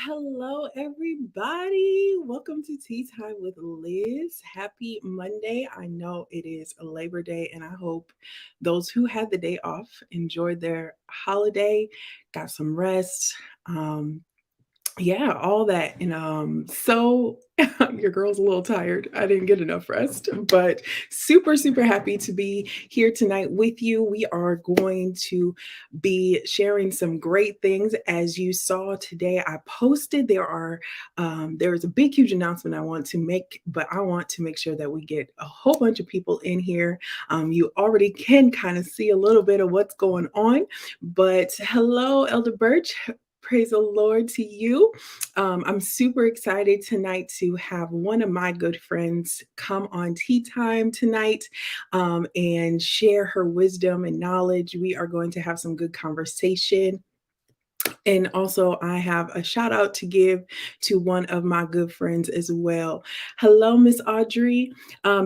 Hello, everybody. Welcome to Tea Time with Liz. Happy Monday. I know it is a Labor Day, and I hope those who had the day off enjoyed their holiday, got some rest. Um, yeah, all that. And your girl's a little tired. I didn't get enough rest, but super, super happy to be here tonight with you. We are going to be sharing some great things. As you saw today, I posted there's a big, huge announcement I want to make, but I want to make sure that we get a whole bunch of people in here. You already can kind of see a little bit of what's going on, but hello, Elder Birch. Praise the Lord to you. I'm super excited tonight to have one of my good friends come on Tea Time tonight and share her wisdom and knowledge. We are going to have some good conversation. And also, I have a shout out to give to one of my good friends as well. Hello, Miss Audrey.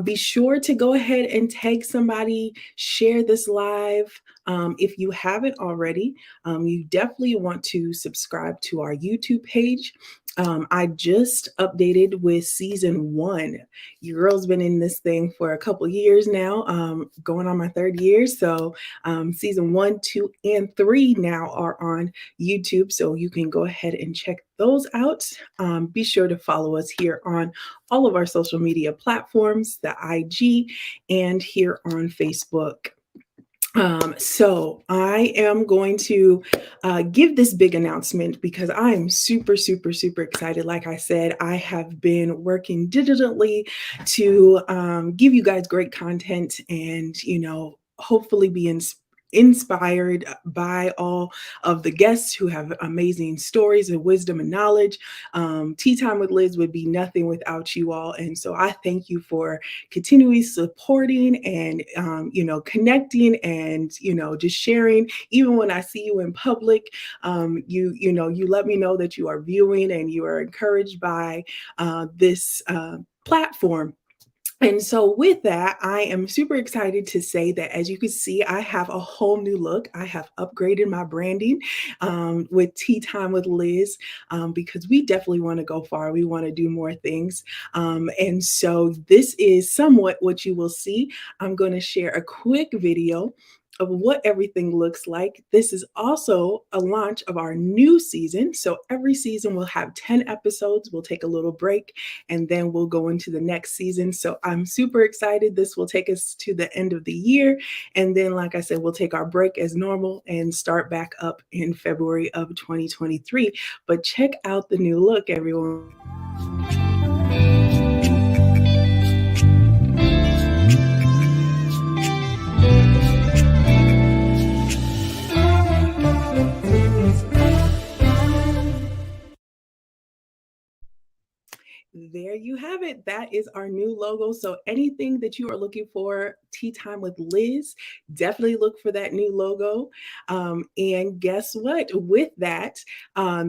Be sure to go ahead and tag somebody, share this live. If you haven't already, you definitely want to subscribe to our YouTube page. I just updated with season 1. Your girl's been in this thing for a couple years now, going on my 3rd year. So season 1, 2, and 3 now are on YouTube. So you can go ahead and check those out. Be sure to follow us here on all of our social media platforms, the IG, and here on Facebook. So I am going to give this big announcement because I am super, super, super excited. Like I said, I have been working diligently to give you guys great content and, hopefully be inspired by all of the guests who have amazing stories of wisdom and knowledge. Tea Time with Liz would be nothing without you all. And so I thank you for continually supporting and, connecting and, just sharing. Even when I see you in public, you let me know that you are viewing and you are encouraged by this platform. And so with that, I am super excited to say that, as you can see, I have a whole new look. I have upgraded my branding with Tea Time with Liz because we definitely want to go far. We want to do more things. And so this is somewhat what you will see. I'm going to share a quick video of what everything looks like. This is also a launch of our new season. So every season we'll have 10 episodes. We'll take a little break and then we'll go into the next season. So I'm super excited. This will take us to the end of the year. And then, like I said, we'll take our break as normal and start back up in February of 2023. But check out the new look, everyone. There you have it. That is our new logo. So anything that you are looking for, Tea Time with Liz, definitely look for that new logo. And guess what? With that,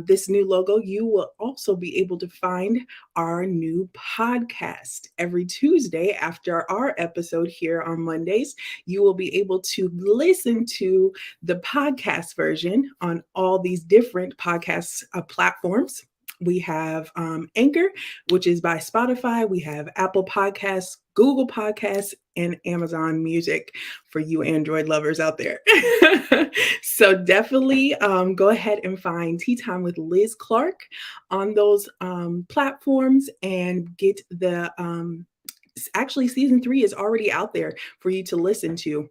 this new logo, you will also be able to find our new podcast every Tuesday after our episode here on Mondays. You will be able to listen to the podcast version on all these different podcast platforms. We have Anchor, which is by Spotify. We have Apple Podcasts, Google Podcasts, and Amazon Music for you Android lovers out there. So definitely go ahead and find Tea Time with Liz Clark on those platforms and get the, actually season 3 is already out there for you to listen to.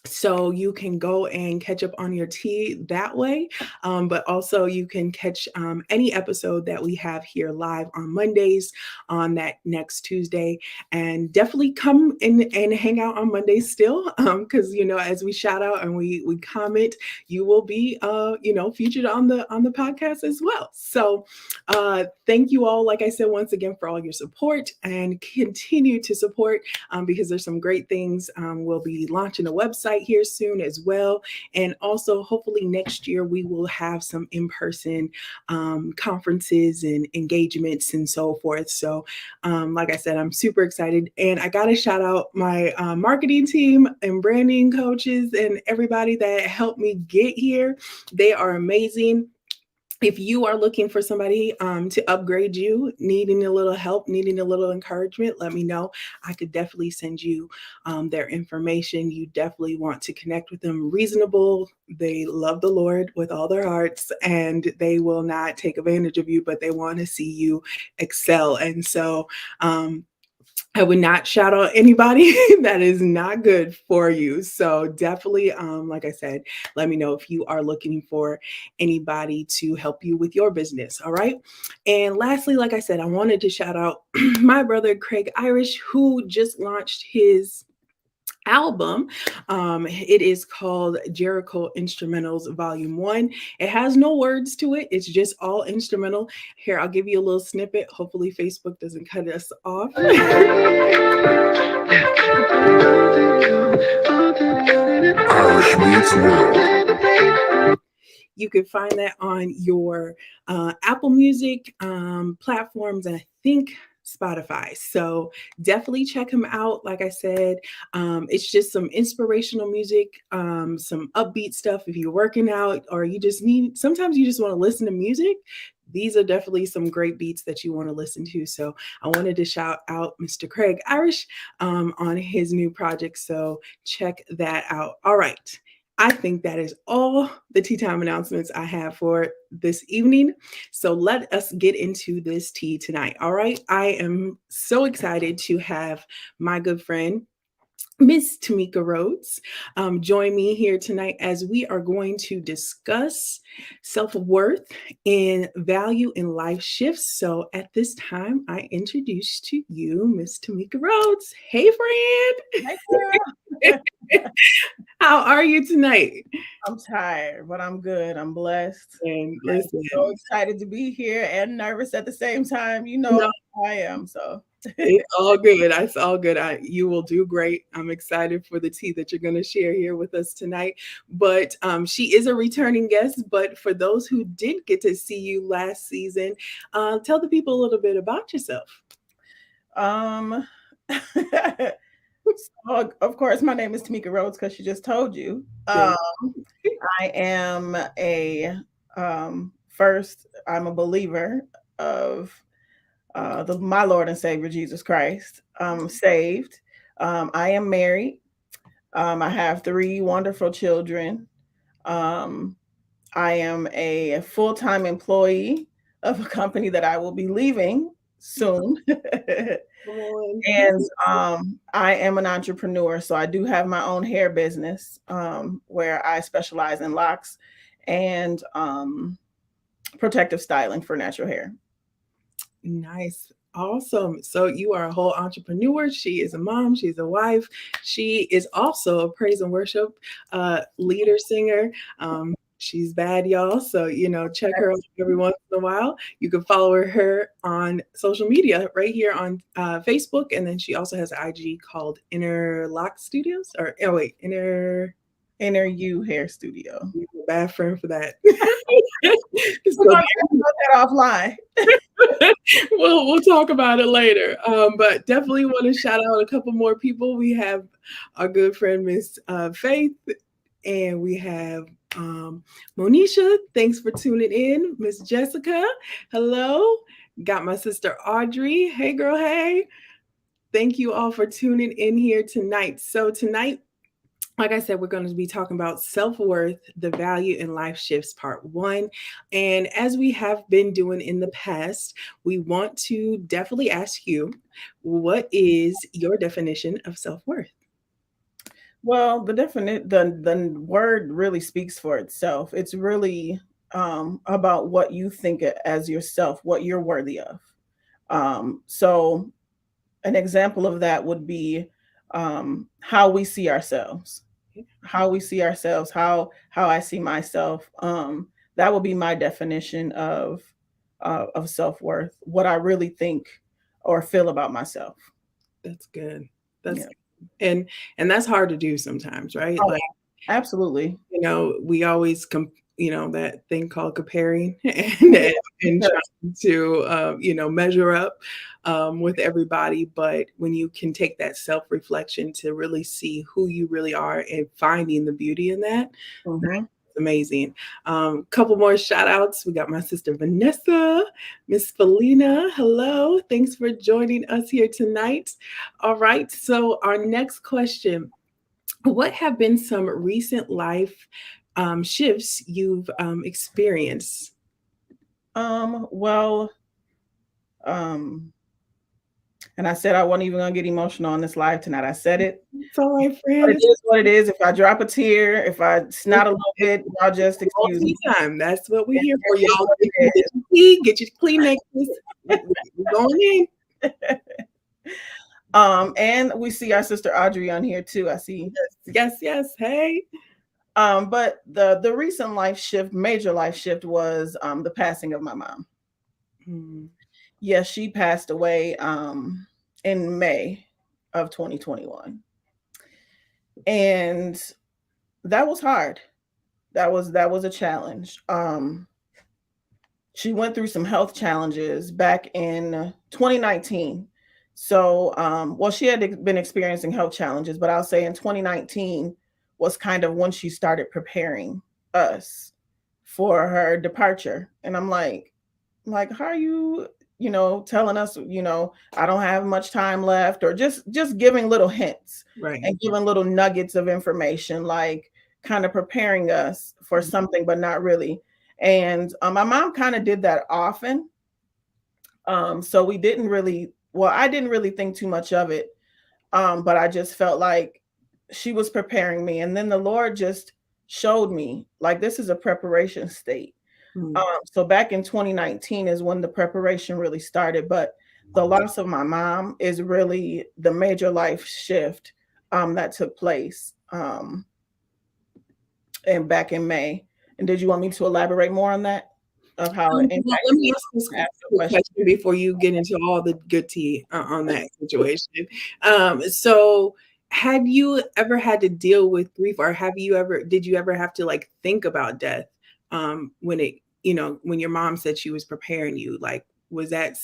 So you can go and catch up on your tea that way. But also you can catch any episode that we have here live on Mondays on that next Tuesday. And definitely come and hang out on Mondays still. Because, as we shout out and we comment, you will be, featured on the podcast as well. So thank you all, like I said, once again, for all your support and continue to support because there's some great things. We'll be launching a website here soon as well. And also, hopefully next year, we will have some in-person conferences and engagements and so forth. So like I said, I'm super excited. And I got to shout out my marketing team and branding coaches and everybody that helped me get here. They are amazing. if you are looking for somebody to upgrade you, needing a little help, needing a little encouragement, let me know. I could definitely send you their information. You definitely want to connect with them. Reasonable. They love the Lord with all their hearts, and they will not take advantage of you, but they want to see you excel. And so, I would not shout out anybody that is not good for you. So definitely, like I said, let me know if you are looking for anybody to help you with your business. All right. And lastly, like I said, I wanted to shout out my brother Craig Irish, who just launched his album. It is called Jericho Instrumentals Volume 1. It has no words to it, it's just all instrumental. Here, I'll give you a little snippet. Hopefully, Facebook doesn't cut us off. Irish Meets World. You can find that on your Apple Music platforms, and I think Spotify. So definitely check him out. Like I said, it's just some inspirational music, some upbeat stuff. If you're working out or you just need, sometimes you just want to listen to music. These are definitely some great beats that you want to listen to. So I wanted to shout out Mr. Craig Irish on his new project. So check that out. All right. I think that is all the tea time announcements I have for this evening. So let us get into this tea tonight. All right. I am so excited to have my good friend, Miss Tamika Rhodes, join me here tonight as we are going to discuss self-worth and value in life shifts. So at this time, I introduce to you Miss Tamika Rhodes. Hey, friend. Hi, Sarah. How are you tonight? I'm tired, but I'm good. I'm blessed. And I'm listen, so excited to be here and nervous at the same time. You know no, how I am. So, it's all good. It's all good. You will do great. I'm excited for the tea that you're going to share here with us tonight. But she is a returning guest. But for those who did get to see you last season, tell the people a little bit about yourself. um, so of course, my name is Tamika Rhodes because she just told you. Thank I am first. I'm a believer of my Lord and Savior Jesus Christ. I'm saved. I am married. I have three wonderful children. Um, I am a full time employee of a company that I will be leaving soon. on. And I am an entrepreneur. So I do have my own hair business where I specialize in locks and protective styling for natural hair. Nice. Awesome. So you are a whole entrepreneur. She is a mom. She's a wife. She is also a praise and worship leader, singer. She's bad, y'all. So, check her out every once in a while. You can follow her on social media right here on Facebook. And then she also has an IG called Inner Lock Studios. Or, oh, wait, Inner You Hair Studio. Bad friend for that. We're So going to talk about that offline. we'll talk about it later. But definitely want to shout out a couple more people. We have our good friend Miss Faith, and we have Monisha. Thanks for tuning in, Miss Jessica. Hello. Got my sister Audrey. Hey, girl. Hey. Thank you all for tuning in here tonight. So tonight, like I said, we're going to be talking about self worth, the value in life shifts, part one. And as we have been doing in the past, we want to definitely ask you, what is your definition of self worth? Well, the word really speaks for itself. It's really about what you think as yourself, what you're worthy of. So an example of that would be how we see ourselves, how I see myself. That would be my definition of self worth. What I really think or feel about myself. That's good. That's Yeah. and that's hard to do sometimes, right? Oh, Like, absolutely. we always that thing called comparing and Sure. trying to measure up with everybody. But when you can take that self-reflection to really see who you really are and finding the beauty in that, Mhm. amazing. Couple more shout outs. We got my sister Vanessa, Miss Felina. Hello. Thanks for joining us here tonight. All right. So, our next question: what have been some recent life shifts you've experienced? Well, um, and I said I wasn't even gonna get emotional on this live tonight. I said it. It's all right, But friend. it is what it is. If I drop a tear, if I snot a little It's bit, y'all just all excuse me. tea time. That's what we're It, here for, it is y'all. what Get it your tea, get your Kleenexes. We're going in. is. And we see our sister Audrey on here too. I see. Yes, yes. Hey. But the recent life shift, major life shift, was the passing of my mom. Mm, Yes, she passed away in May of 2021, and that was hard. That was a challenge. She went through some health challenges back in 2019. So, well, she had been experiencing health challenges, but I'll say in 2019 was kind of when she started preparing us for her departure. And I'm like, how are you, telling us, I don't have much time left, or just giving little hints right. and giving little nuggets of information, like kind of preparing us for Mm, something, but not really. And my mom kind of did that often. So we didn't really, well, I didn't really think too much of it. But I just felt like she was preparing me. And then the Lord just showed me, like, this is a preparation state. mm, So back in 2019 is when the preparation really started. But the loss of my mom is really the major life shift that took place, and back in May. And did you want me to elaborate more on that, of how it Well, impacted let me you? ask this Ask the quick question. question before you get into all the good tea on that situation. So have you ever had to deal with grief, or did you ever have to like think about death when when your mom said she was preparing you? Like, was that,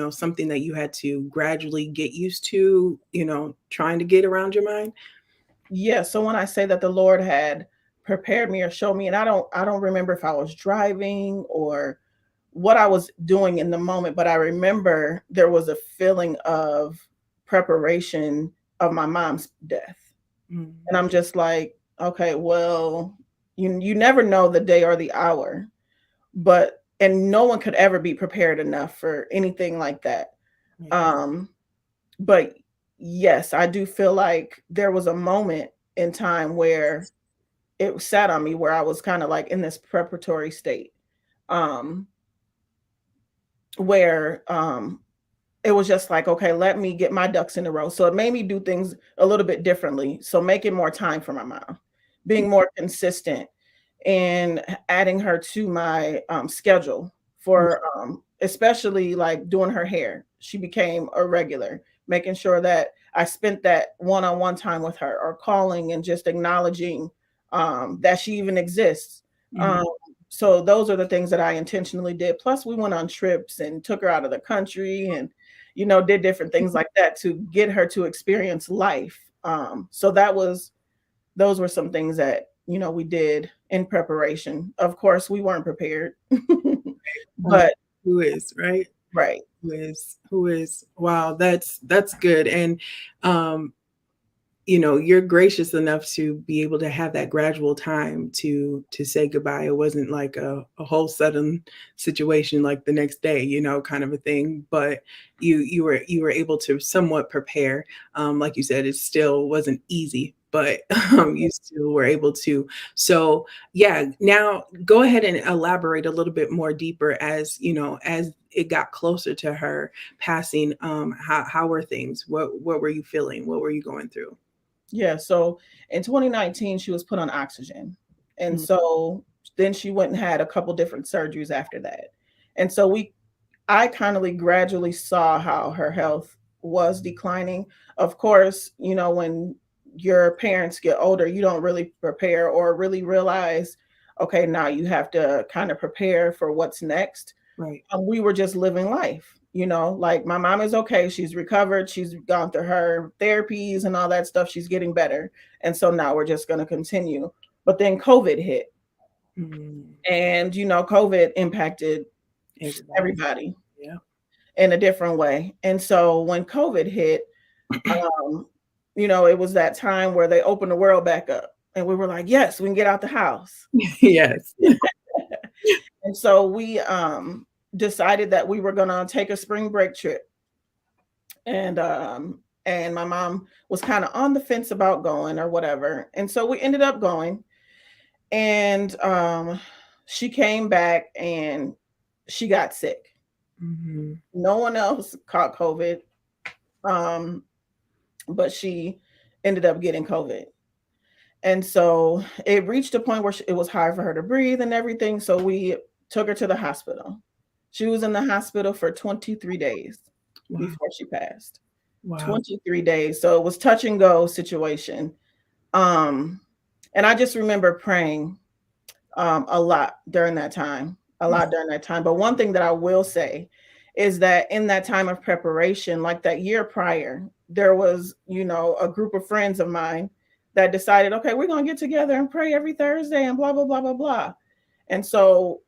something that you had to gradually get used to, trying to get around your mind? Yeah, so when I say that the Lord had prepared me or showed me, and I don't remember if I was driving or what I was doing in the moment, but I remember there was a feeling of preparation of my mom's death. Mm, And I'm just like, okay, well, you never know the day or the hour, but and no one could ever be prepared enough for anything like that. right. Um, but yes, I do feel like there was a moment in time where it sat on me, where I was kind of like in this preparatory state. Um, where it was just like, okay, let me get my ducks in a row. So it made me do things a little bit differently. So making more time for my mom, being more consistent, and adding her to my schedule for especially like doing her hair. She became a regular, making sure that I spent that one-on-one time with her, or calling and just acknowledging that she even exists. Mhm. Um, so those are the things that I intentionally did. Plus, we went on trips and took her out of the country, and did different things like that to get her to experience life. So those were some things that we did in preparation. Of course, we weren't prepared, Um, but who is, right? right. Who is wow, that's good. And um you're gracious enough to be able to have that gradual time to say goodbye. It wasn't like a whole sudden situation like the next day, kind of a thing. But you were able to somewhat prepare. Like you said, it still wasn't easy, but you still were able to. So yeah, now go ahead and elaborate a little bit more deeper, as it got closer to her passing. How were things? What were you feeling? What were you going through? Yeah, so in 2019 she was put on oxygen. And Mm, so then she went and had a couple different surgeries after that. And so I kind of gradually saw how her health was declining. Of course, when your parents get older, you don't really prepare or really realize, okay, now you have to kind of prepare for what's next. right. We were just living life, like my mom is okay. She's recovered. She's gone through her therapies and all that stuff. She's getting better. And so now we're just going to continue. But then COVID hit. Mm. And, COVID impacted Everybody. everybody Yeah. in a different way. And so when COVID hit, um, it was that time where they opened the world back up. And we were like, yes, we can get out the house. Yes. And so we decided that we were going to take a spring break trip. And my mom was kind of on the fence about going or whatever. And so we ended up going. And she came back and she got sick. Mhm. No one else caught COVID, um, but she ended up getting COVID. And so it reached a point where it was hard for her to breathe and everything. So we took her to the hospital. She was in the hospital for 23 days Wow. before she passed. Wow. 23 days. So it was touch and go situation. Um, and I just remember praying a lot during that time, a lot during that time. But one thing that I will say is that in that time of preparation, like that year prior, there was, a group of friends of mine that decided, okay, we're going to get together and pray every Thursday and blah, blah, blah, blah, blah. And so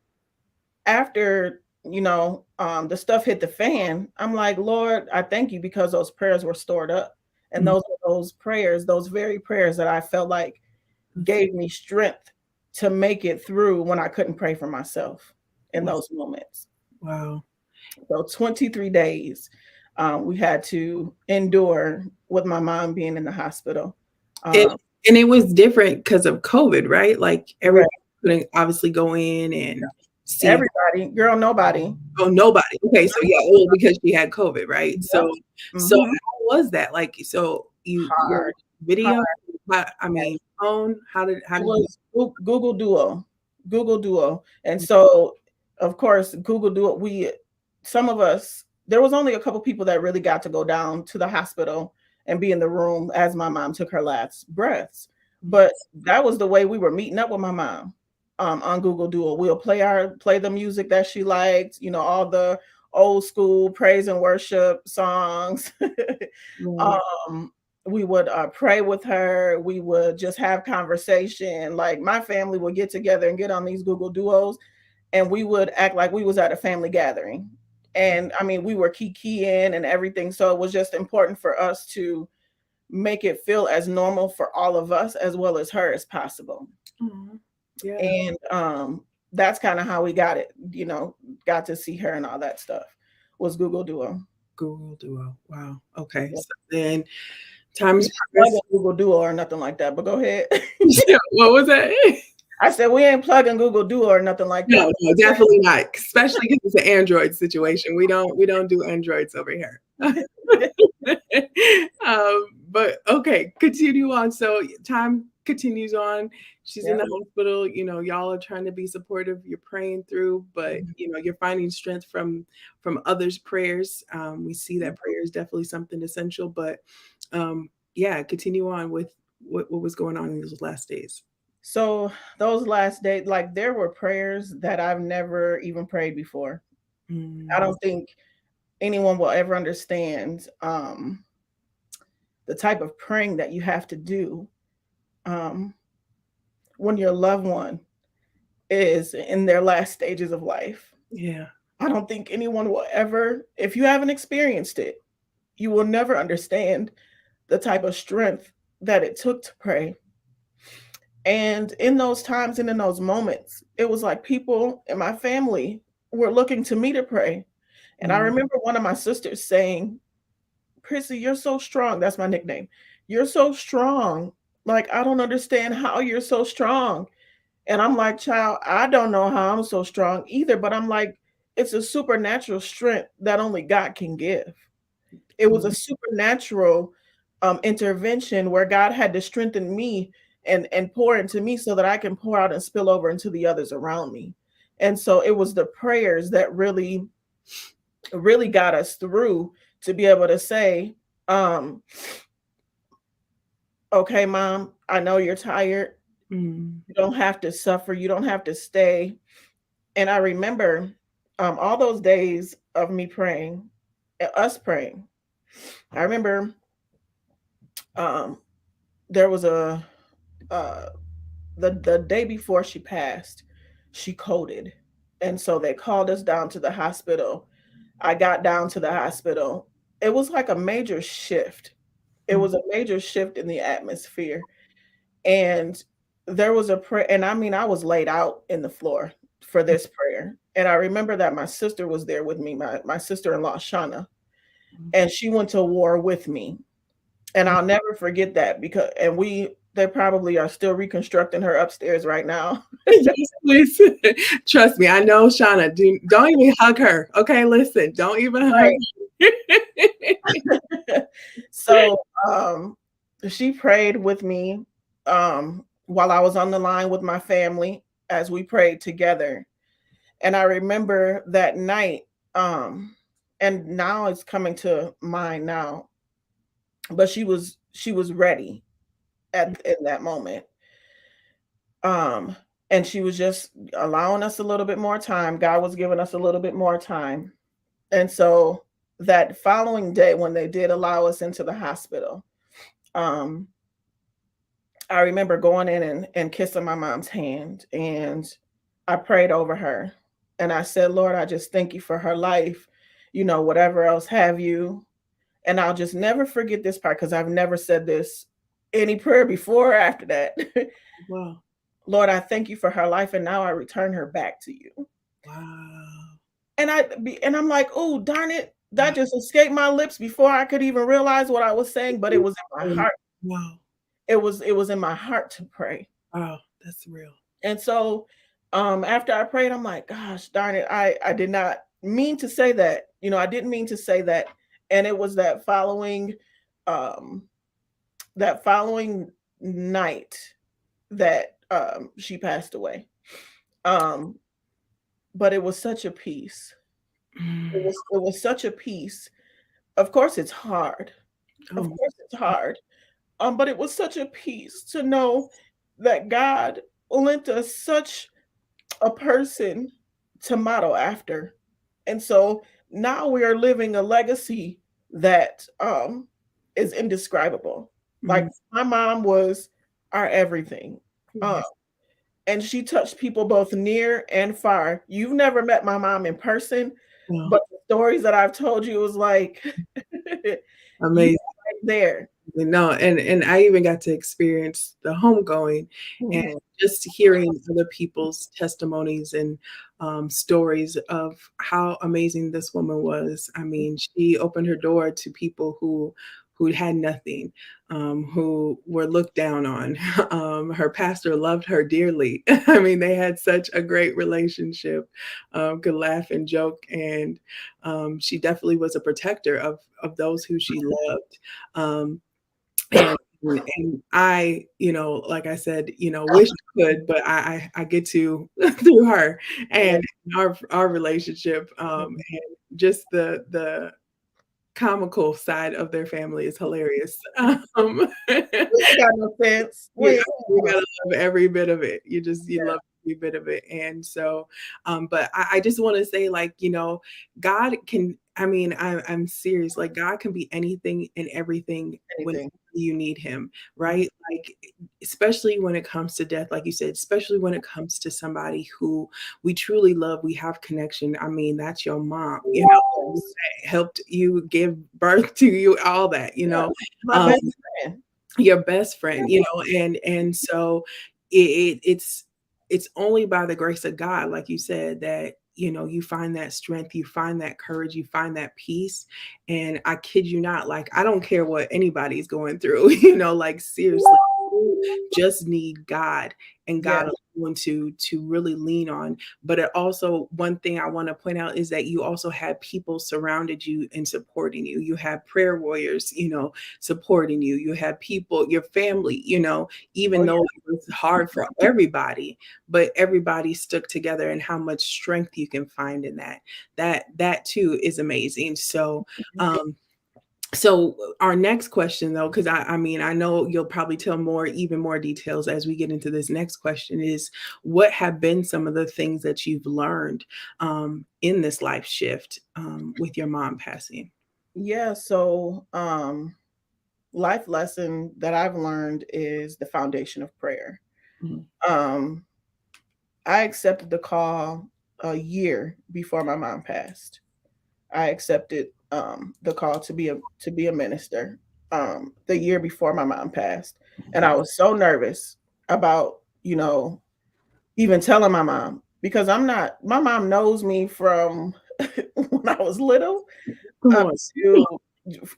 after, the stuff hit the fan, I'm like, Lord, I thank you because those prayers were stored up. And Mm. those prayers, those very prayers that I felt like That's gave me strength to make it through when I couldn't pray for myself in wow. those moments. Wow. So 23 days we had to endure with my mom being in the hospital. And Um, and it was different because of COVID, right? Like, right. everybody couldn't obviously go in and see. Everybody, girl, nobody. Oh, nobody. Okay, so yeah, well, because she had COVID, right? Yep. So Hmm. how was that? Like, so your Hard. video, Hard. I mean, phone, how It did you was Google Duo, Google Duo, and so of course Google Duo. Some of us, there was only a couple people that really got to go down to the hospital and be in the room as my mom took her last breaths. But that was the way we were meeting up with my mom on Google Duo. We'll play the music that she liked, all the old school praise and worship songs. right. um, we would pray with her. We would just have conversation. Like my family would get together and get on these Google Duos, and we would act like we was at a family gathering. And I mean, we were keying and everything. So it was just important for us to make it feel as normal for all of us as well as her as possible. Aw, yeah, And that's kind of how we got it. Got to see her and all that stuff. Was Google Duo. Google Duo. Wow. Okay, Yeah. so then We time's ain't progress. plugging Google Duo or nothing like that. But go ahead. What was that? I said we ain't plugging Google Duo or nothing like that. No, no, definitely not, especially because it's an Android situation. We don't do Androids over here. But okay, continue on. So time continues on. She's in Yeah. the hospital. Y'all are trying to be supportive. You're praying through, but Mhm. you're finding strength from others' prayers. We see that prayer is definitely something essential. But yeah, continue on with what was going on in those last days. So those last days, like there were prayers that I've never even prayed before. I Mm, don't think anyone will ever understand the type of praying that you have to do um, when your loved one is in their last stages of life. yeah. I don't think anyone will ever, if you haven't experienced it, you will never understand the type of strength that it took to pray. And in those times and in those moments, it was like people in my family were looking to me to pray. And I Mm, remember one of my sisters saying, Prissy, you're so strong. That's my nickname. You're so strong. Like, I don't understand how you're so strong. And I'm like, child, I don't know how I'm so strong either. But I'm like, it's a supernatural strength that only God can give. It was a mm, supernatural intervention where God had to strengthen me and pour into me so that I can pour out and spill over into the others around me. And so it was the prayers that really got us through to be able to say, um, okay, mom, I know you're tired. mm, You don't have to suffer. You don't have to stay. And I remember all those days of me praying, us praying. I remember um, there was uh, the day before she passed. she coded. And so they called us down to the hospital. I got down to the hospital. It was like a major shift. It Mm, was a major shift in the atmosphere. And there was a prayer. And I mean, I was laid out in the floor for this prayer. And I remember that my sister was there with me, my sister in law, Shauna, mm, and she went to war with me. And mm. I'll never forget that because, and they probably are still reconstructing her upstairs right now. Yes, please. Trust me, I know Shauna. Don't even hug her. Okay, listen, don't even hug Right. her. So she prayed with me while I was on the line with my family as we prayed together. And I remember that night, um, and now it's coming to mind now, but she was ready in that moment. Um, and she was just allowing us a little bit more time. God was giving us a little bit more time. And so that following day when they did allow us into the hospital, um, I remember going in and kissing my mom's hand, and I prayed over her. And I said, Lord, I just thank you for her life, whatever else have you. And I'll just never forget this part because I've never said this any prayer before or after that. Wow. Lord, I thank you for her life, and now I return her back to you. Wow. And I'm like, oh, darn it, that just escaped my lips before I could even realize what I was saying, but it was in my heart. Wow. It was in my heart to pray. Wow. That's real. And so after I prayed, I'm like, gosh, darn it, I did not mean to say that. I didn't mean to say that. And it was um that following night that she passed away. Um, but it was such a peace. It Mm. was it was such a peace. Of course it's hard. Of Oh, course it's hard. But it was such a peace to know that God lent us such a person to model after. And so now we are living a legacy that is indescribable. Like mm. my mom was our everything. Um, Yes. and she touched people both near and far. You've never met my mom in person, Wow. but the stories that I've told you was like you Amazing. right there. No, and I even got to experience the homegoing and Mhm. just hearing other people's testimonies and stories of how amazing this woman was. I mean, she opened her door to people who had nothing, who were looked down on. Her pastor loved her dearly. I mean, they had such a great relationship, could laugh and joke, and she definitely was a protector of those who she loved. Um, and and I, like I said, wish I could, but I get to through her Yeah. and our relationship, and just the comical side of their family is hilarious. We ain't got no sense. You We ain't you got no gotta love every bit of it. You yeah, love every bit of it. And so, but I just want to say, like, God can, I mean, I'm serious. Like, God can be anything and everything when anything. you need him, Mhm. right? Like, especially when it comes to death, like you said, especially when it comes to somebody who we truly love, we have connection. I mean, that's your mom, Yes. helped you give birth to you, all that, Yeah. My um, best friend. your best friend, and so it's only by the grace of God, like you said, that you find that strength, you find that courage, you find that peace. And I kid you not, like, I don't care what anybody's going through, like, seriously, you just need God, and God Yes. alone to really lean on. But it also, one thing I want to point out is that you also had people surrounded you and supporting you. You had prayer warriors, supporting you. You had people, your family, Oh, even yeah. though it was hard for everybody, but everybody stuck together, and how much strength you can find in that. That too is amazing. So our next question, though, because I mean, I know you'll probably tell even more details as we get into this next question, is what have been some of the things that you've learned in this life shift with your mom passing? Yeah. So, life lesson that I've learned is the foundation of prayer. Mhm. Um, I accepted the call a year before my mom passed. I accepted the call to be a minister the year before my mom passed, and I was so nervous about even telling my mom because I'm not. My mom knows me from when I was little Come up on. to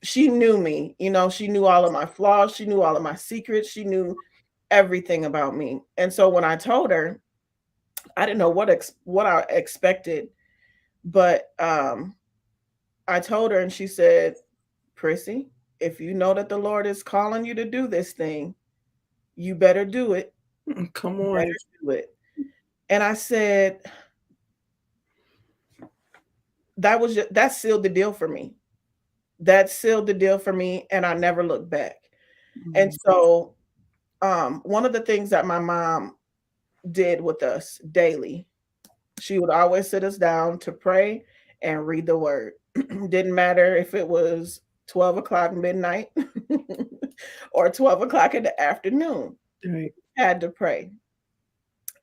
she knew me. She knew all of my flaws. She knew all of my secrets. She knew everything about me. And so when I told her, I didn't know what I expected, but I told her, and she said, "Prissy, if you know that the Lord is calling you to do this thing, you better do it. Come You on. better do it." And I said, that sealed the deal for me. That sealed the deal for me, and I never looked back. And Mm, so, one of the things that my mom did with us daily, she would always sit us down to pray and read the word. Didn't matter if it was 12 o'clock midnight or 12 o'clock in the afternoon, right. had to pray.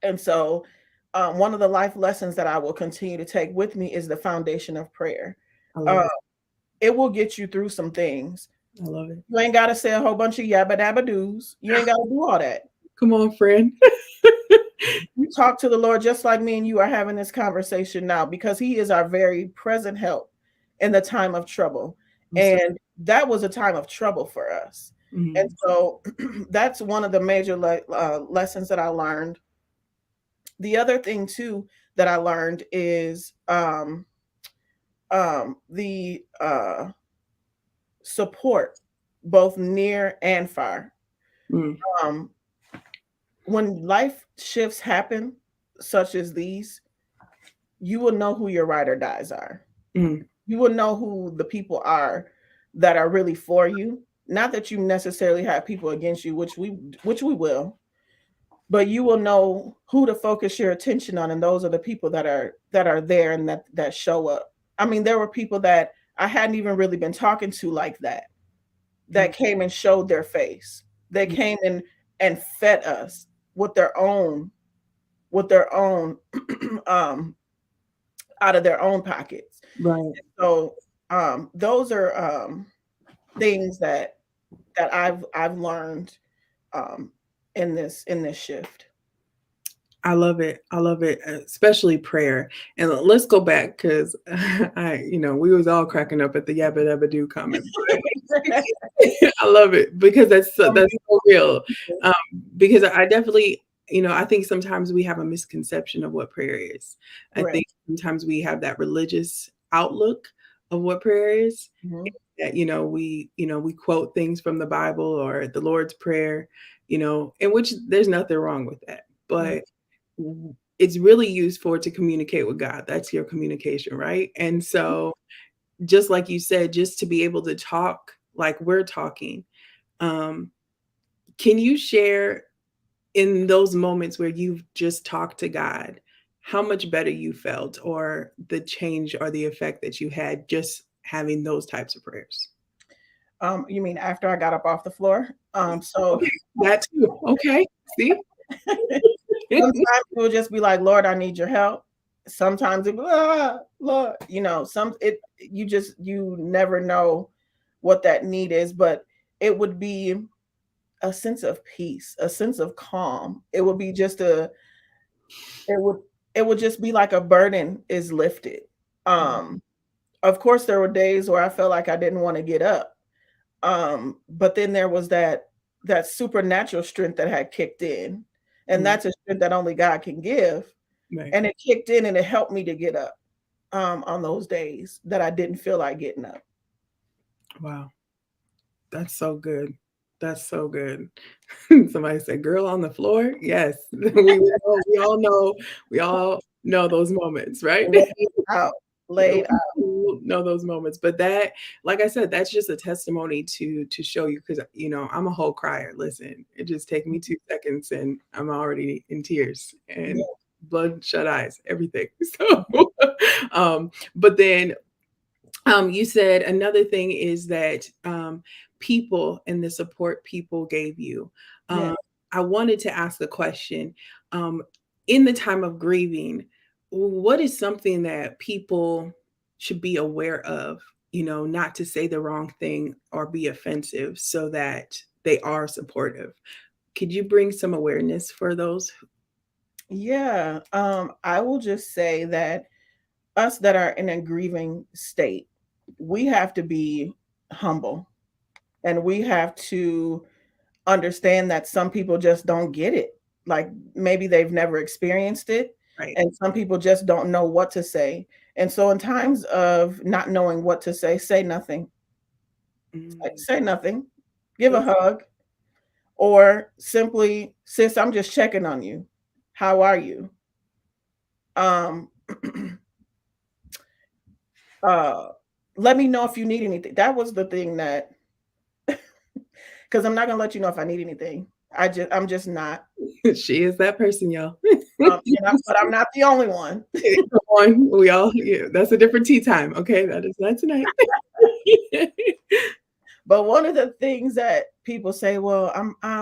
And so, one of the life lessons that I will continue to take with me is the foundation of prayer. I love Uh, it. it will get you through some things. I love it. You ain't got to say a whole bunch of yabba dabba doos. You ain't got to do all that. Come on, friend. You talk to the Lord just like me and you are having this conversation now because He is our very present help in the time of trouble. So, And that was a time of trouble for us. And mm, so that's one of the major lessons that I learned. The other thing, too, that I learned is the support, both near and far. mm, Um, when life shifts happen, such as these, you will know who your ride or dies are. mm, You will know who the people are that are really for you. Not that you necessarily have people against you, which we will, but you will know who to focus your attention on, and those are the people that are there and that show up. I mean, there were people that I hadn't even really been talking to like that mm, came and showed their face. They mm, came and fed us with their own um out of their own pockets. right. So those are things that I've learned um in this shift. I love it. I love it, especially prayer. And let's go back because we was all cracking up at the yabba dabba do comment. I love it because that's so real. Um, because I definitely, I think sometimes we have a misconception of what prayer is. I Right. think sometimes we have that religious outlook of what prayer is. Mhm. That we quote things from the Bible or the Lord's Prayer, in which there's nothing wrong with that. Mhm. But it's really used for to communicate with God. That's your communication, right? And so just like you said, just to be able to talk like we're talking, um, can you share in those moments where you've just talked to God, how much better you felt or the change or the effect that you had just having those types of prayers? You mean after I got up off the floor? So Okay, that too. Okay, see? sometimes it will just be like, Lord, I need your help. Sometimes it, Lord, you never know what that need is, but it would be a sense of peace, a sense of calm. It would it would just be like a burden is lifted. Um, of course, there were days where I felt like I didn't want to get up. But then there was that supernatural strength that had kicked in, and Mm, that's a strength that only God can give. right. And it kicked in and it helped me to get up on those days that I didn't feel like getting up. Wow. That's so good. That's so good. Somebody said, "Girl on the floor." Yes, we all know those moments, right? Laid out, We laid out. all know those moments, but that, like I said, that's just a testimony to show you because I'm a whole crier. Listen, it just take me 2 seconds and I'm already in tears and Yeah, bloodshot eyes, everything. So, but then you said another thing is that people and the support people gave you. yeah. Um, I wanted to ask a question. Um, in the time of grieving, what is something that people should be aware of, not to say the wrong thing or be offensive so that they are supportive? Could you bring some awareness for those? Yeah, I will just say that us that are in a grieving state, we have to be humble, and we have to understand that some people just don't get it. Like maybe they've never experienced it, Right. and some people just don't know what to say. And so, in times of not knowing what to say nothing. Mm, Say nothing. Give a that's hug, or simply, sis, I'm just checking on you. How are you? Um, uh, let me know if you need anything. That was the thing that, because I'm not gonna let you know if I need anything. I'm just not. she is that person, y'all. But I'm not the only one. Come on, we all, yeah, that's a different tea time. Okay, that is not tonight. But one of the things that people say, well,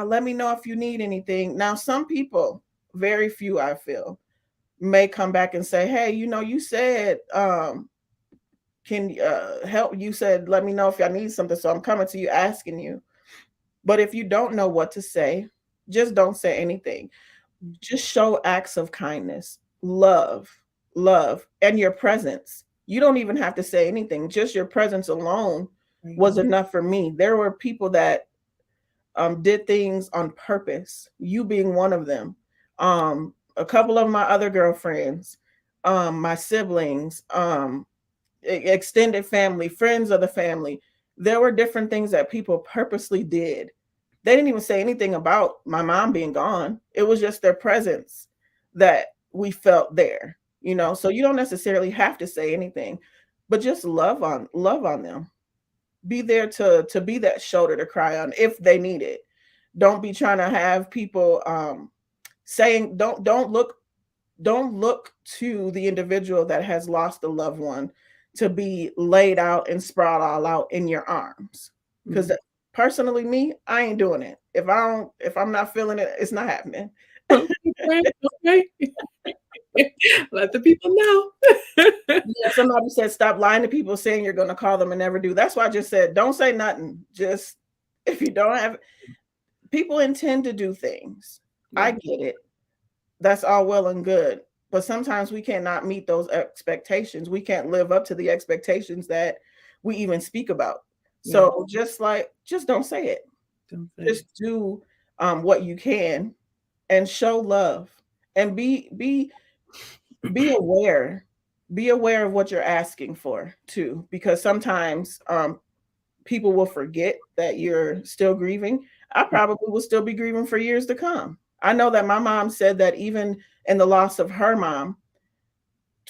let me know if you need anything. Now, some people, very few, I feel, may come back and say, hey, you said, can help. You said, let me know if I need something. So I'm coming to you asking you. But if you don't know what to say, just don't say anything. Just show acts of kindness, love, and your presence. You don't even have to say anything. Just your presence alone Right. was enough for me. There were people that did things on purpose, you being one of them. A couple of my other girlfriends, my siblings, extended family, friends of the family. There were different things that people purposely did. They didn't even say anything about my mom being gone. It was just their presence that we felt there, So you don't necessarily have to say anything, but just love on them. Be there to be that shoulder to cry on if they need it. Don't be trying to have people saying don't look to the individual that has lost a loved one to be laid out and sprawled all out in your arms. Because Mm. personally, me, I ain't doing it. If I'm not feeling it, it's not happening. Okay, okay. Let the people know. Yeah, somebody said stop lying to people saying you're going to call them and never do. That's why I just said don't say nothing. Just if you don't have people intend to do things. I Yeah, get it. That's all well and good. But sometimes we cannot meet those expectations. We can't live up to the expectations that we even speak about. yeah, So just don't say it. don't say. Just do what you can and show love and be aware. Be aware of what you're asking for too, because sometimes people will forget that you're still grieving. I probably will still be grieving for years to come. I know that my mom said that even in the loss of her mom,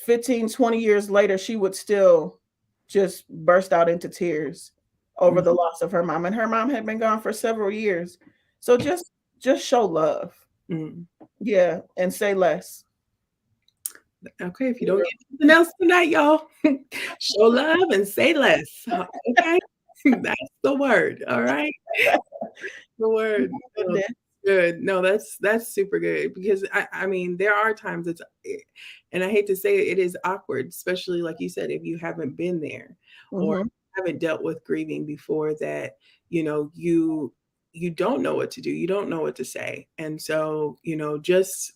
15, 20 years later, she would still just burst out into tears over Mm, the loss of her mom. And her mom had been gone for several years. So just show love. mm. Yeah. And say less. Okay, if you don't get nothing else tonight, y'all, show love and say less. Okay, that's the word. All right, the word. No, Goodness. good. No, that's super good because I mean there are times and I hate to say it, it is awkward, especially like you said, if you haven't been there or Hmm. haven't dealt with grieving before that, you don't know what to do, you don't know what to say, and so just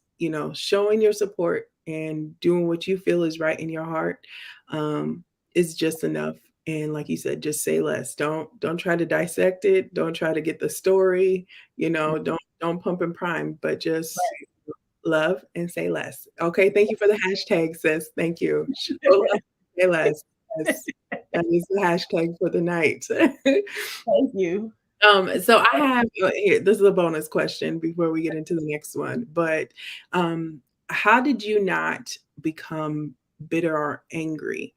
showing your support and doing what you feel is right in your heart um, is just enough. And like you said, just say less. Don't try to dissect it. Don't try to get the story. Don't pump and prime, but just love and say less. Okay, thank you for the hashtag, sis. Thank you. Show love, say less. Yes, that is the hashtag for the night. Thank you. So I have here, this is a bonus question before we get into the next one. But um, how did you not become bitter or angry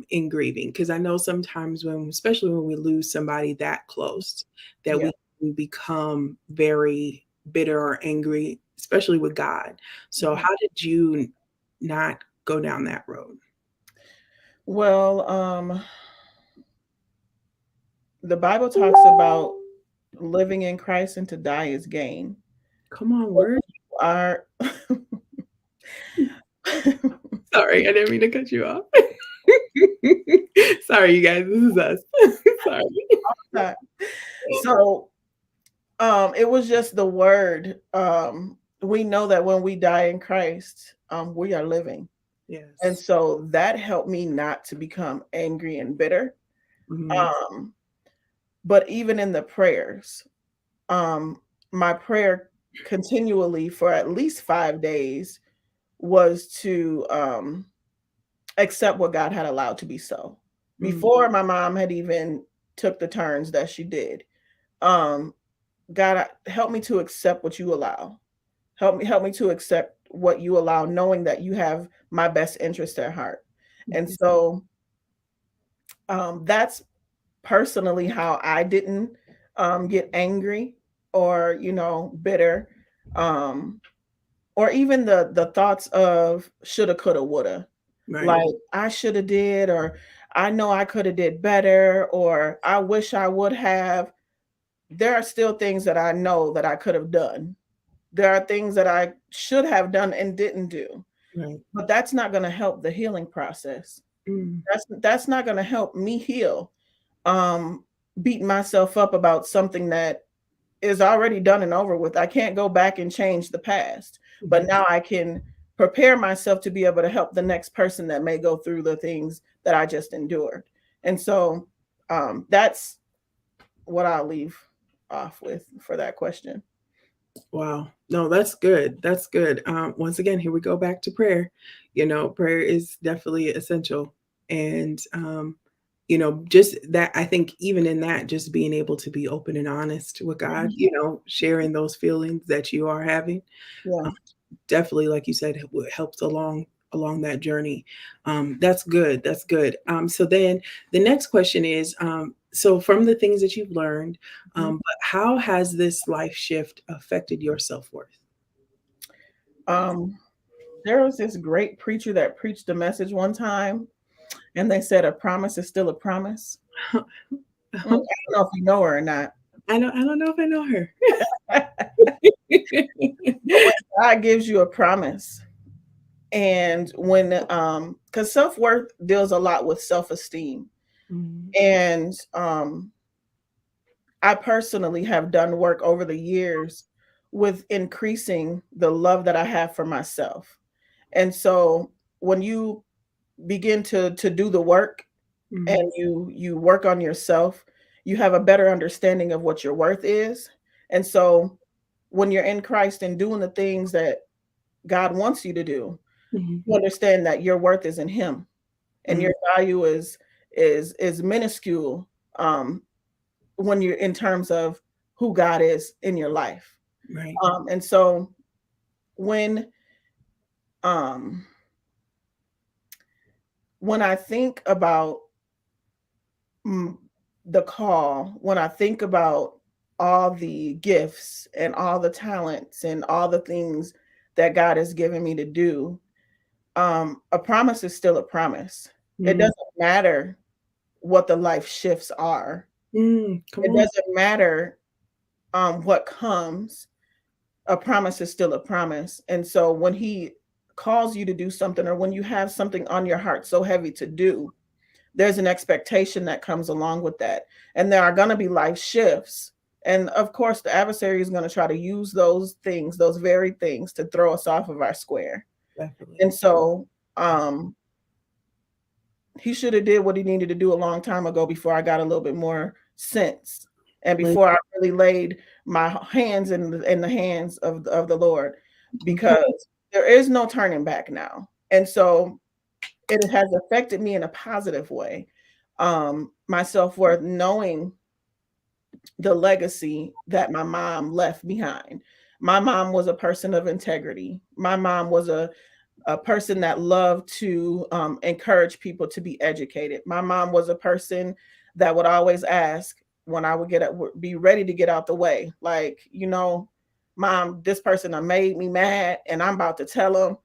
in grieving? Because I know sometimes especially when we lose somebody that close, that Yeah. we can become very bitter or angry, especially with God. So Mhm. how did you not go down that road? Well, the Bible talks about living in Christ and to die is gain. Come on, So word. when you are Sorry, I didn't mean to cut you off. Sorry, you guys, this is us. Sorry. So it was just the word. We know that when we die in Christ, we are living. And Yes. so that helped me not to become angry and bitter. Mhm, Um, but even in the prayers, um, my prayer continually for at least 5 days was to accept what God had allowed to be so. mm, Before my mom had even took the turns that she did. Um, God, help me to accept what you allow. Help me to accept what you allow, knowing that you have my best interest at heart. And mhm, so that's personally how I didn't get angry or bitter, um, or even the thoughts of shoulda, coulda, woulda. right, Like I shoulda did, or I know I coulda did better, or I wish I would have. There are still things that I know that I could have done. There are things that I should have done and didn't do. right, But that's not going to help the healing process. mm, That's not going to help me heal. Um Beating myself up about something that is already done and over with. I can't go back and change the past. But mhm. now I can prepare myself to be able to help the next person that may go through the things that I just endured. And so that's what I'll leave off with for that question. Wow. No, that's good. That's good. Once again, here we go back to prayer. Prayer is definitely essential. And, just that, I think even in that, just being able to be open and honest with God, Mhm. sharing those feelings that you are having, Yeah. um, definitely, like you said, helps along that journey. That's good. That's good. So then the next question is, so from the things that you've learned, Mhm. but how has this life shift affected your self-worth? Um, there was this great preacher that preached a message one time, and they said, "A promise is still a promise." I don't know if you know her or not. I don't know if I know her. But when God gives you a promise, and when because self-worth deals a lot with self-esteem. Mhm, And I personally have done work over the years with increasing the love that I have for myself. And so when you begin to do the work and mhm, you work on yourself, you have a better understanding of what your worth is. And so when you're in Christ and doing the things that God wants you to do, mhm, you understand that your worth is in him, and mhm, your value is minuscule, um when you're in terms of who God is in your life. right. And so when um when I think about mm, the call, when I think about all the gifts and all the talents and all the things that God has given me to do, a promise is still a promise. It Mm, doesn't matter what the life shifts are. come It on. doesn't matter what comes. A promise is still a promise. And so when he calls you to do something, or when you have something on your heart so heavy to do, there's an expectation that comes along with that. And there are going to be life shifts. And of course, the adversary is going to try to use those things, those very things, to throw us off of our square. Definitely. And so um, he should have did what he needed to do a long time ago, before I got a little bit more sense, and Like, before I really laid my hands in the hands of the Lord, okay. because there is no turning back now. And so it has affected me in a positive way. My self-worth, knowing the legacy that my mom left behind. My mom was a person of integrity. My mom was a person that loved to encourage people to be educated. My mom was a person that would always ask when I would be ready to get out the way, like, Mom, this person done made me mad, and I'm about to tell them,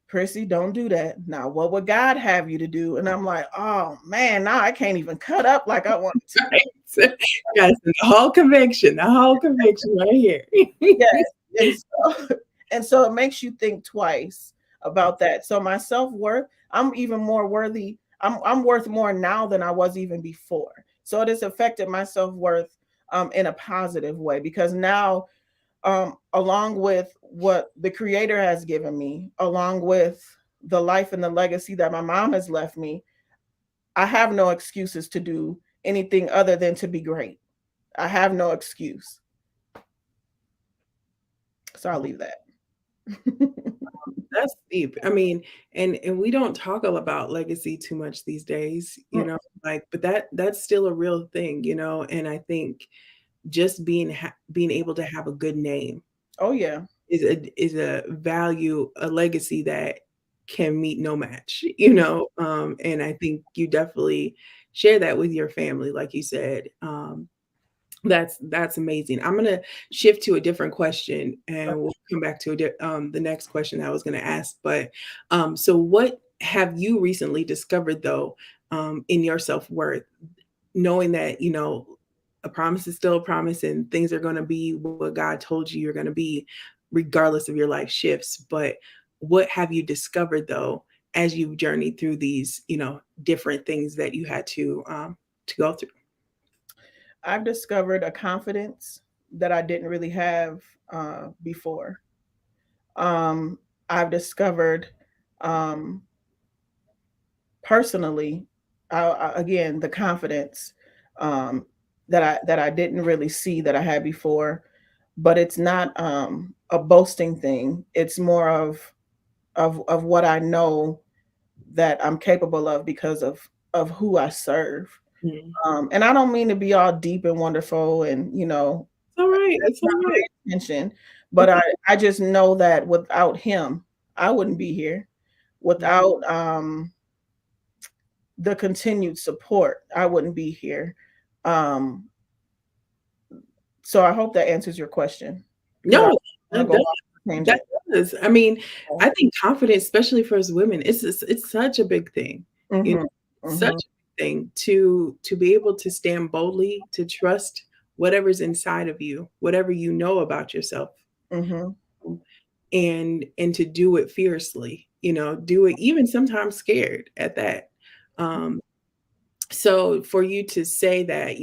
Prissy, don't do that. Now, what would God have you to do? And I'm like, oh man, now I can't even cut up like I wanted to. Right. Yes, the whole conviction right here. Yes. And so and so it makes you think twice about that. So my self-worth, I'm even more worthy. I'm worth more now than I was even before. So it has affected my self-worth in a positive way, because now, along with what the creator has given me, along with the life and the legacy that my mom has left me, I have no excuses to do anything other than to be great. I have no excuse. So I'll leave that. That's deep. I mean, and we don't talk about legacy too much these days, Mm, like, but that's still a real thing, and I think just being able to have a good name oh yeah. is a value, a legacy that can meet no match, and I think you definitely share that with your family, like you said. That's amazing. I'm gonna shift to a different question, and we'll come back to the next question that I was gonna ask. But so what have you recently discovered though, in your self worth, knowing that a promise is still a promise, and things are gonna be what God told you you're gonna be, regardless of your life shifts. But what have you discovered though as you've journeyed through these, different things that you had to go through? I've discovered a confidence that I didn't really have before. Um, I've discovered, um, personally, again, the confidence, um, that I didn't really see that I had before. But it's not a boasting thing. It's more of what I know that I'm capable of because of who I serve. Mm. And I don't mean to be all deep and wonderful, and It's all right. that's It's all not right. my intention. But It's I just know that without him, I wouldn't be here. okay. Without the continued support, I wouldn't be here. Um, so I hope that answers your question, because I No, want to that go does. off the That tangent. does. I mean, I think confidence, especially for us women, it's such a big thing. You know, Mm-hmm. such Mm-hmm. a big thing to be able to stand boldly, to trust whatever's inside of you, whatever you know about yourself, Mm-hmm. and to do it fiercely. Do it even sometimes scared at that. Um, so for you to say that,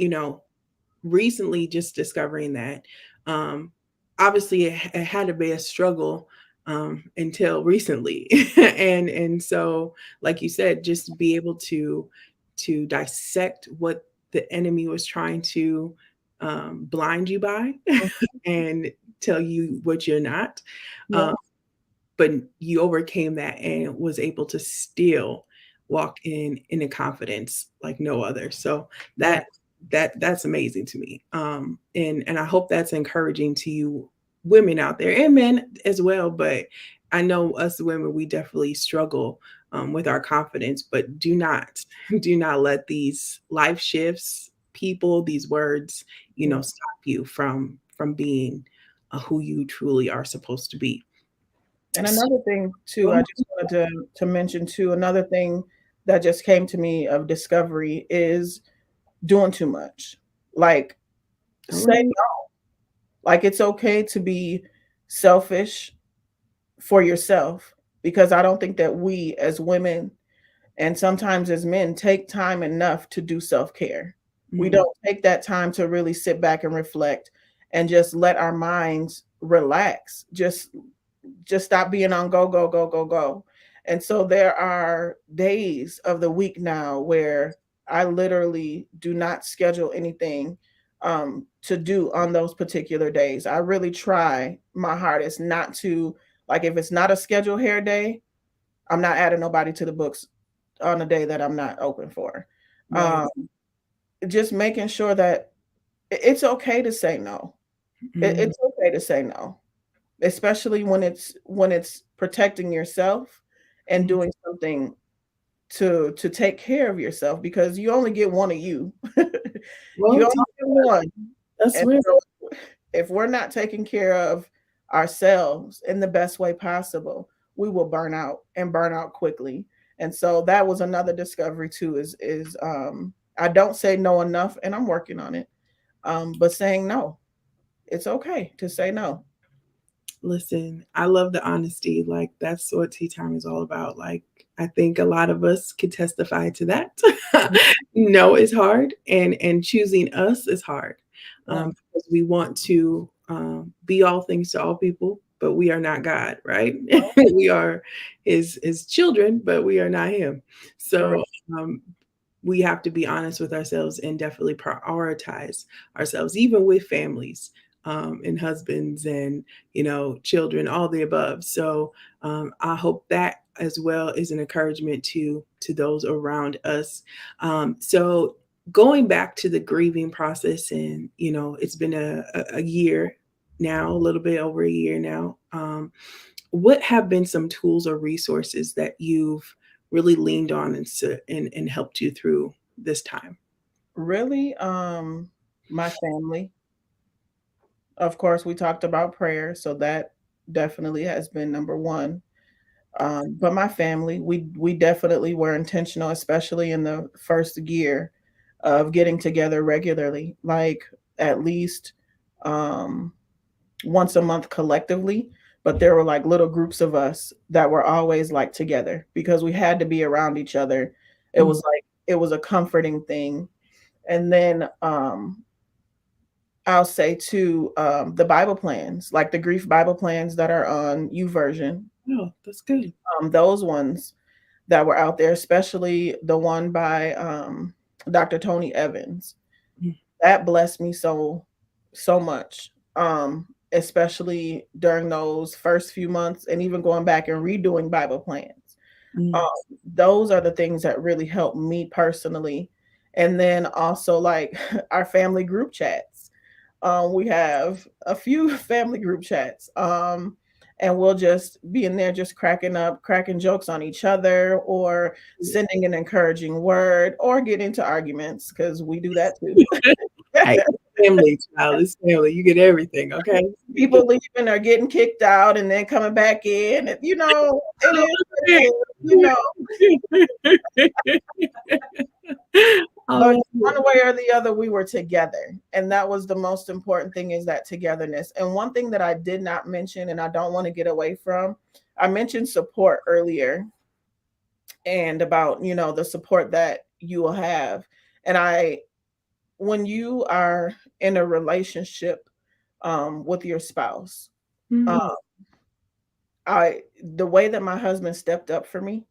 recently just discovering that, um, obviously it had to be a struggle until recently, and so like you said, just to be able to dissect what the enemy was trying to blind you by and tell you what you're not. Yeah. um, but you overcame that and was able to still walk in a confidence like no other. So Yeah. that's amazing to me. And I hope that's encouraging to you women out there and men as well. But I know us women, we definitely struggle with our confidence, but do not do not let these life shifts, people, these words, Yeah. stop you from being who you truly are supposed to be. And So, another thing too, I just wanted to mention too, another thing that just came to me of discovery is doing too much. Like, all say right. no. Like, it's okay to be selfish for yourself, because I don't think that we as women, and sometimes as men, take time enough to do self-care. We Mm, don't take that time to really sit back and reflect and just let our minds relax. Just stop being on go go go go go. And so there are days of the week now where I literally do not schedule anything to do on those particular days. I really try my hardest not to, like, if it's not a scheduled hair day, I'm not adding nobody to the books on a day that I'm not open for. right. um just making sure that it's okay to say no. Mm, It's okay to say no, especially when it's protecting yourself and mm. doing something to take care of yourself, because you only get one of you. You Well, only get one. that's And real. so if we're not taking care of ourselves in the best way possible, we will burn out and burn out quickly. And so that was another discovery too, is I don't say no enough, and I'm working on it. But saying no, it's okay to say no. Listen, I love the honesty. Like that's what tea time is all about. Like I think a lot of us could testify to that. No is hard, and choosing us is hard, Yeah, because we want to be all things to all people, but we are not God, right? We are His children, but we are not Him. correct. So um, we have to be honest with ourselves and definitely prioritize ourselves, even with families, and husbands and children, all the above. So I hope that as well is an encouragement to those around us. So going back to the grieving process, and it's been a year now, a little bit over a year now. What have been some tools or resources that you've really leaned on and helped you through this time? Really, my family. Of course, we talked about prayer, so that definitely has been number one. But my family, we definitely were intentional, especially in the first year of getting together regularly, like at least um, once a month collectively. But there were like little groups of us that were always like together because we had to be around each other. Mm, It was a comforting thing. And then I'll say too, the Bible plans, like the grief Bible plans that are on U version, oh, that's good. those ones that were out there, especially the one by Dr. Tony Evans. Mm, That blessed me so much. Especially during those first few months and even going back and redoing Bible plans. Um, mm, those are the things that really helped me personally. And then also like our family group chats. We have a few family group chats. And we'll just be in there just cracking up, cracking jokes on each other, or sending an encouraging word, or get into arguments because we do that too. Hey, family, child, it's family. You get everything, okay? You get People leaving or getting kicked out and then coming back in. It is what it is, you know. I But love one it. way or the other, we were together. And that was the most important thing, is that togetherness. And one thing that I did not mention, and I don't want to get away from, I mentioned support earlier, and about, the support that you will have. And when you are in a relationship with your spouse, uh, Mhm. the way that my husband stepped up for me,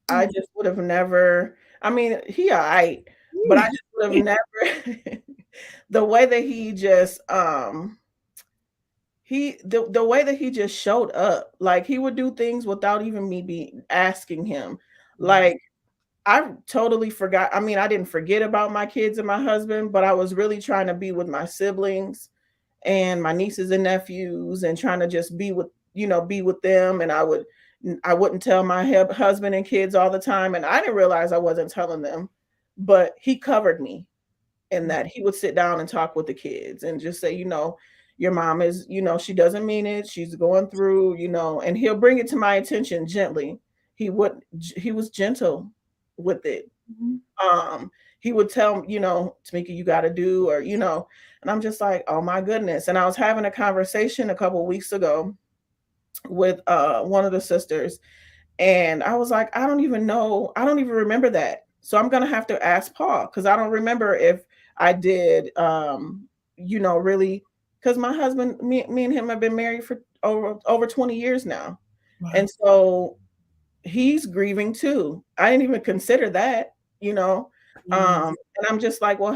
I Oh, just would have never, I mean, he all right, but I yeah. just would have never the way that he just the way that he just showed up, like he would do things without even me be asking him. Wow. Like I totally forgot. I mean, I didn't forget about my kids and my husband, but I was really trying to be with my siblings and my nieces and nephews, and trying to just be with them. And I wouldn't tell my husband and kids all the time, and I didn't realize I wasn't telling them, but he covered me in that. He would sit down and talk with the kids and just say, your mom is, she doesn't mean it, she's going through, and he'll bring it to my attention gently. He was gentle with it. Mhm. um he would tell, Tamika, you got to do, or and I'm just like, oh my goodness. And I was having a conversation a couple weeks ago with one of the sisters, and I was like, I don't even know, I don't even remember that. So I'm gonna have to ask Paul, because I don't remember if I did really, because my husband, me and him have been married for over 20 years now. Wow. And so he's grieving too. I didn't even consider that, you know. Yeah. And I'm just like, well,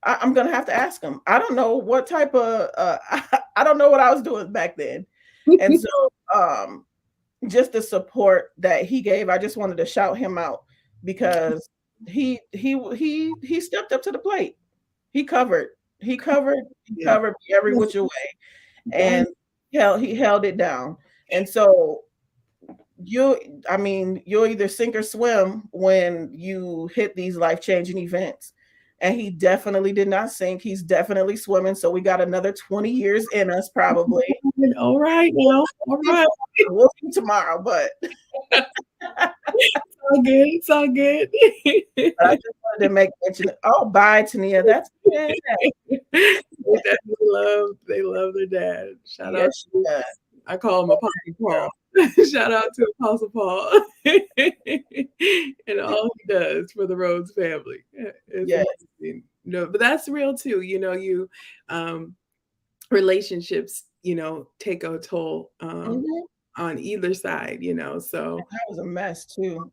I'm gonna have to ask him. I don't know what type of I don't know what I was doing back then. And so just the support that he gave, I just wanted to shout him out, because he stepped up to the plate. He covered. He Yeah. covered me every Yes, which way, yes. and he held it down. And so you I mean, you'll either sink or swim when you hit these life-changing events. And he definitely did not sink. He's definitely swimming. So we got another 20 years in us probably. All right now. All right. We'll see tomorrow, but It's all good. It's all good. I just wanted to make mention. Oh, bye, Tania. That's it. they love their dad. Shout out Yes, she to does. I call him Apostle Paul. Shout out to Apostle Paul and all he does for the Rhodes family. It's Yes. amazing. No, but that's real too. You um relationships, take a toll Mhm. on either side. So I was a mess too.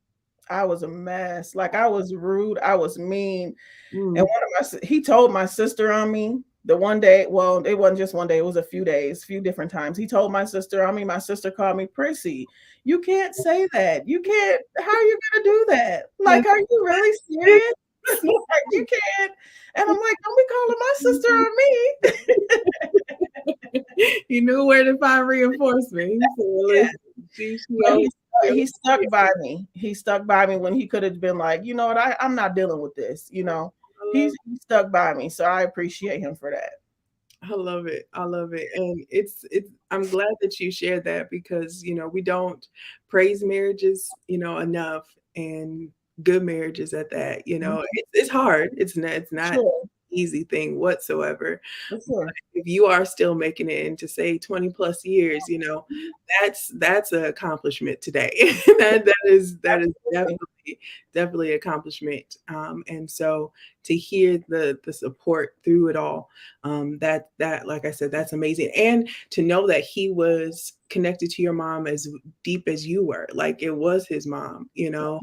I was a mess. Like I was rude. I was mean. And mm, one of he told my sister on me the one day. Well, it wasn't just one day. It was a few days, few different times. He told my sister on me. My sister called me prissy. You can't say that. You can't. How are you gonna do that? Like, that's are you really serious? Like, you can't. And I'm like, don't be calling my sister on me. he knew where to find reinforcement. He said, Yeah. "Listen, she But always, she he always stuck by me. He stuck by me when he could have been like, you know what, I'm not dealing with this. I love He stuck by me, so I appreciate him for that. I love it. I love it. And it's I'm glad that you shared that because, we don't praise marriages, enough and good marriages at that. Mhm. It's hard. It's not Sure, easy thing whatsoever. for sure. If you are still making it into say 20 plus years, that's an accomplishment today. that is Absolutely. definitely accomplishment. And so to hear the support through it all, that like I said, that's amazing. And to know that he was connected to your mom as deep as you were, like it was his mom. Mhm.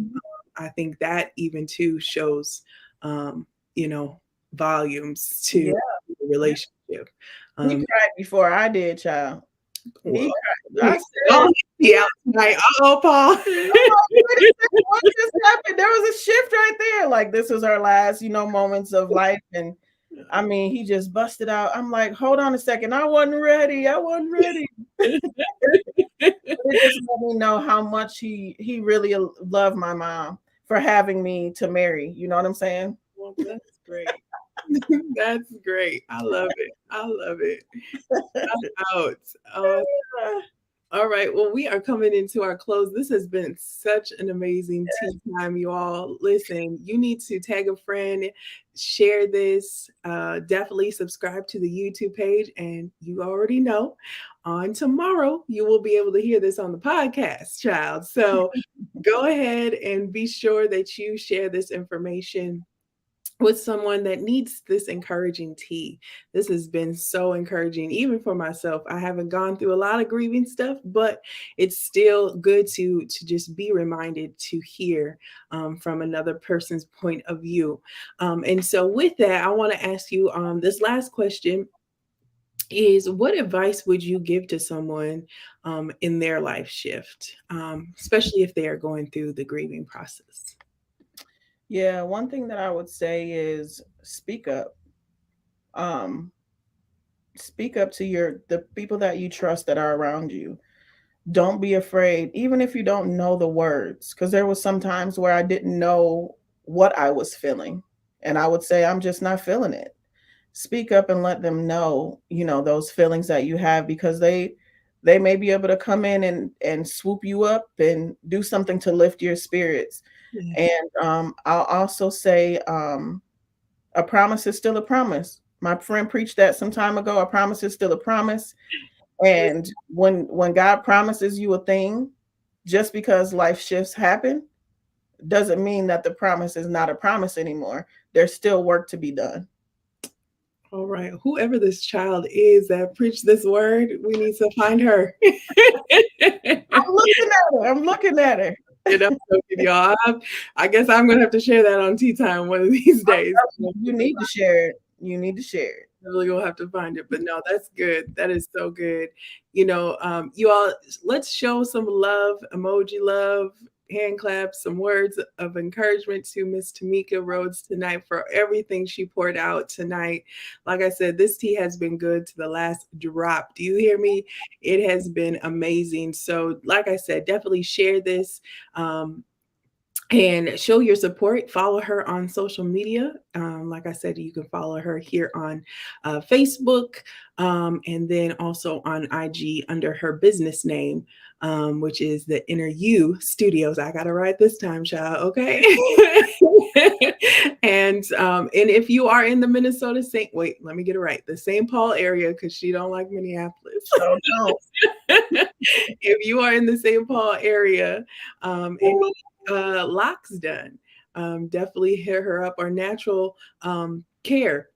I think that even too shows um, you know, volumes to Yeah, the yeah. relationship. He Um, cried before I did, child. He well, cried. I don't said, be out tonight. Oh, Paul. I'm like, wait a second, what just happened? There was a shift right there. Like this was our last, moments of life. And I mean, he just busted out. I'm like, hold on a second. I wasn't ready. I wasn't ready. It just let me know how much he really loved my mom for having me to marry. You know what I'm saying? Well, that's great. That's great. I love it. I love it. Out. Oh, all right. Well, we are coming into our close. This has been such an amazing tea time, you all. Listen, you need to tag a friend, share this, definitely subscribe to the YouTube page. And you already know on tomorrow, you will be able to hear this on the podcast, child. So go ahead and be sure that you share this information with someone that needs this encouraging tea. This has been so encouraging, even for myself. I haven't gone through a lot of grieving stuff, but it's still good to just be reminded to hear from another person's point of view. And so, with that, I want to ask you this last question is what advice would you give to someone in their life shift, especially if they are going through the grieving process? Yeah, one thing that I would say is speak up. Um, Speak up to the people that you trust that are around you. Don't be afraid, even if you don't know the words, because there was some times where I didn't know what I was feeling, and I would say I'm just not feeling it. Speak up and let them know, those feelings that you have, because they may be able to come in and swoop you up and do something to lift your spirits. Yes. And I'll also say, a promise is still a promise. My friend preached that some time ago. A promise is still a promise. And when God promises you a thing, just because life shifts happen, doesn't mean that the promise is not a promise anymore. There's still work to be done. All right. Whoever this child is that preached this word, we need to find her. I'm looking at her. I'm looking at her. Y'all. I guess I'm gonna have to share that on tea time one of these days. You need to share it. You need to share it. Really gonna have to find it. But no, that's good. That is so good. You all, let's show some love, emoji love, hand claps, some words of encouragement to Miss Tamika Rhodes tonight for everything she poured out tonight. Like I said, this tea has been good to the last drop. Do you hear me? It has been amazing. So, like I said, definitely share this. Um, and show your support. Follow her on social media. Like I said, you can follow her here on Facebook, and then also on IG under her business name, which is the Inner You Studios. I got to write this time, child. Okay. And if you are in the Minnesota St. Wait, let me get it right. The St. Paul area, because she don't like Minneapolis. So don't. If you are in the St. Paul area, and locks done, definitely hit her up, or natural care,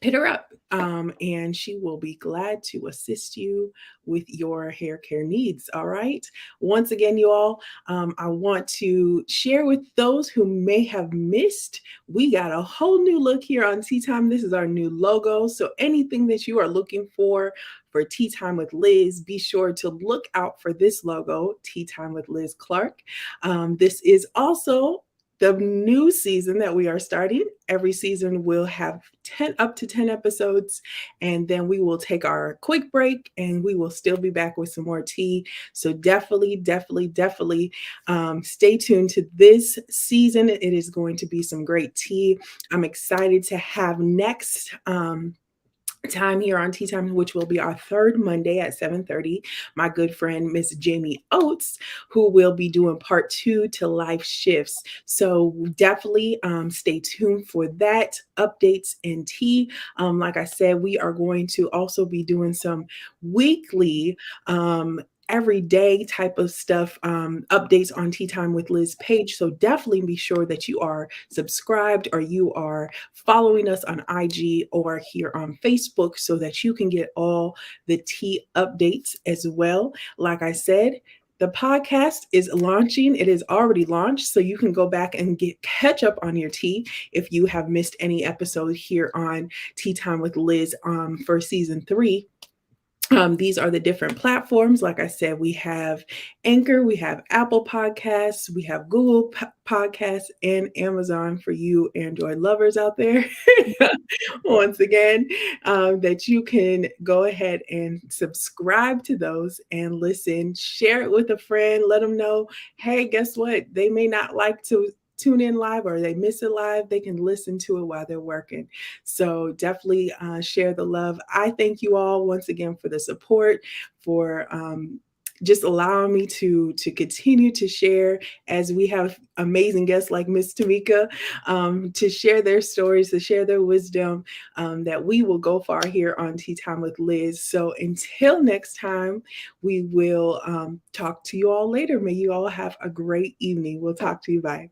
hit her up, and she will be glad to assist you with your hair care needs. All right. Once again, you all, I want to share with those who may have missed, we got a whole new look here on Tea Time. This is our new logo. So anything that you are looking for Tea Time with Liz, be sure to look out for this logo, Tea Time with Liz Clark. This is also the new season that we are starting. Every season will have 10 up to 10 episodes, and then we will take our quick break and we will still be back with some more tea. So definitely stay tuned to this season. It is going to be some great tea. I'm excited to have next time here on Tea Time, which will be our third Monday at 7:30. My good friend Miss Jamie Oates, who will be doing part 2 to Life Shifts. So definitely stay tuned for that, updates and tea. Like I said, we are going to also be doing some weekly everyday type of stuff, updates on Tea Time with Liz page. So definitely be sure that you are subscribed, or you are following us on IG or here on Facebook, so that you can get all the tea updates as well. Like I said, the podcast is launching. It is already launched, so you can go back and catch up on your tea if you have missed any episode here on Tea Time with Liz for season 3. These are the different platforms. Like I said, we have Anchor, we have Apple Podcasts, we have Google Podcasts, and Amazon for you Android lovers out there. Once again, that you can go ahead and subscribe to those and listen, share it with a friend, let them know, hey, guess what? They may not like to tune in live, or they miss it live, they can listen to it while they're working. So definitely share the love. I thank you all once again for the support, for just allowing me to continue to share, as we have amazing guests like Miss Tamika, to share their stories, to share their wisdom, that we will go far here on Tea Time with Liz. So until next time, we will talk to you all later. May you all have a great evening. We'll talk to you. Bye.